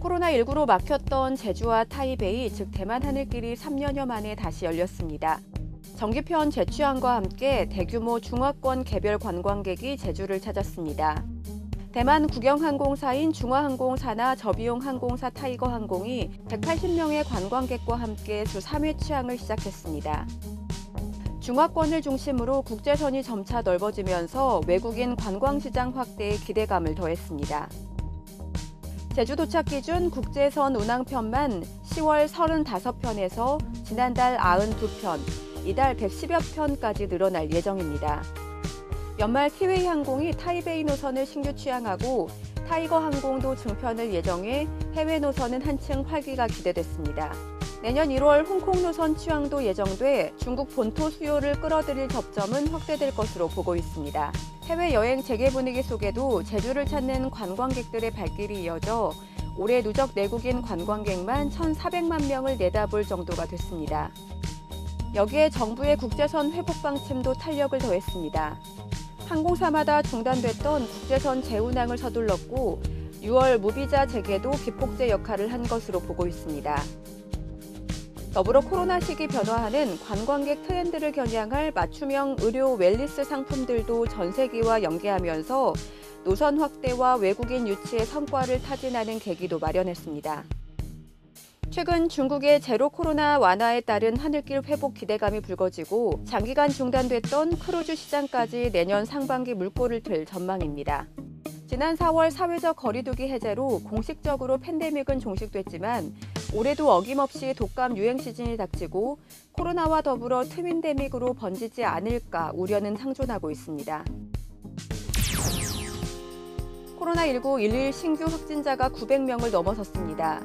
코로나19로 막혔던 제주와 타이베이, 즉 대만 하늘길이 3년여 만에 다시 열렸습니다. 정기편 재취항과 함께 대규모 중화권 개별 관광객이 제주를 찾았습니다. 대만 국영항공사인 중화항공사나 저비용 항공사 타이거항공이 180명의 관광객과 함께 주 3회 취항을 시작했습니다. 중화권을 중심으로 국제선이 점차 넓어지면서 외국인 관광시장 확대에 기대감을 더했습니다. 제주 도착 기준 국제선 운항편만 10월 35편에서 지난달 92편, 이달 110여 편까지 늘어날 예정입니다. 연말 키웨이 항공이 타이베이 노선을 신규 취항하고 타이거 항공도 증편을 예정해 해외 노선은 한층 활기가 기대됐습니다. 내년 1월 홍콩 노선 취항도 예정돼 중국 본토 수요를 끌어들일 접점은 확대될 것으로 보고 있습니다. 해외여행 재개 분위기 속에도 제주를 찾는 관광객들의 발길이 이어져 올해 누적 내국인 관광객만 1,400만 명을 내다볼 정도가 됐습니다. 여기에 정부의 국제선 회복 방침도 탄력을 더했습니다. 항공사마다 중단됐던 국제선 재운항을 서둘렀고 6월 무비자 재개도 기폭제 역할을 한 것으로 보고 있습니다. 더불어 코로나 시기 변화하는 관광객 트렌드를 겨냥할 맞춤형 의료 웰니스 상품들도 전세기와 연계하면서 노선 확대와 외국인 유치의 성과를 타진하는 계기도 마련했습니다. 최근 중국의 제로 코로나 완화에 따른 하늘길 회복 기대감이 불거지고 장기간 중단됐던 크루즈 시장까지 내년 상반기 물꼬를 틀 전망입니다. 지난 4월 사회적 거리두기 해제로 공식적으로 팬데믹은 종식됐지만 올해도 어김없이 독감 유행 시즌이 닥치고 코로나와 더불어 트윈데믹으로 번지지 않을까 우려는 상존하고 있습니다. 코로나19 일일 신규 확진자가 900명을 넘어섰습니다.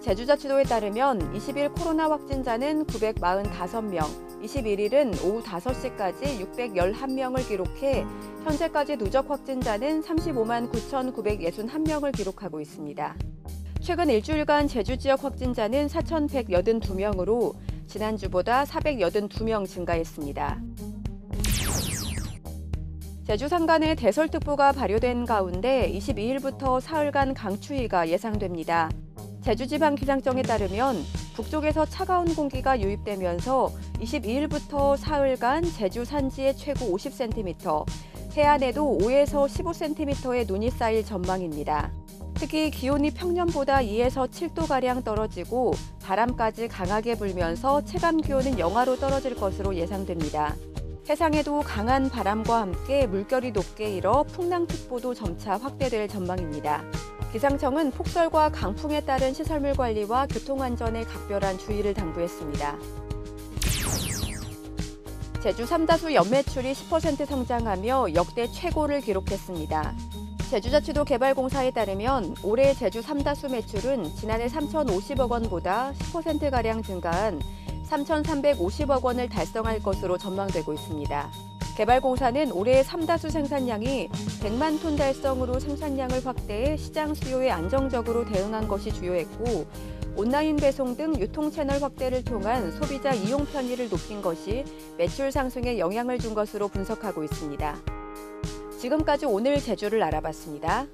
제주자치도에 따르면 20일 코로나 확진자는 945명, 21일은 오후 5시까지 611명을 기록해 현재까지 누적 확진자는 35만 9,961명을 기록하고 있습니다. 최근 일주일간 제주 지역 확진자는 4,182명으로 지난주보다 482명 증가했습니다. 제주 산간에 대설특보가 발효된 가운데 22일부터 사흘간 강추위가 예상됩니다. 제주지방기상청에 따르면 북쪽에서 차가운 공기가 유입되면서 22일부터 사흘간 제주 산지에 최고 50cm, 해안에도 5에서 15cm의 눈이 쌓일 전망입니다. 특히 기온이 평년보다 2에서 7도가량 떨어지고 바람까지 강하게 불면서 체감 기온은 영하로 떨어질 것으로 예상됩니다. 해상에도 강한 바람과 함께 물결이 높게 일어 풍랑특보도 점차 확대될 전망입니다. 기상청은 폭설과 강풍에 따른 시설물 관리와 교통안전에 각별한 주의를 당부했습니다. 제주 삼다수 연매출이 10% 성장하며 역대 최고를 기록했습니다. 제주자치도 개발공사에 따르면 올해 제주 삼다수 매출은 지난해 3,050억 원보다 10%가량 증가한 3,350억 원을 달성할 것으로 전망되고 있습니다. 개발공사는 올해 삼다수 생산량이 100만 톤 달성으로 생산량을 확대해 시장 수요에 안정적으로 대응한 것이 주요했고 온라인 배송 등 유통 채널 확대를 통한 소비자 이용 편의를 높인 것이 매출 상승에 영향을 준 것으로 분석하고 있습니다. 지금까지 오늘 제주를 알아봤습니다.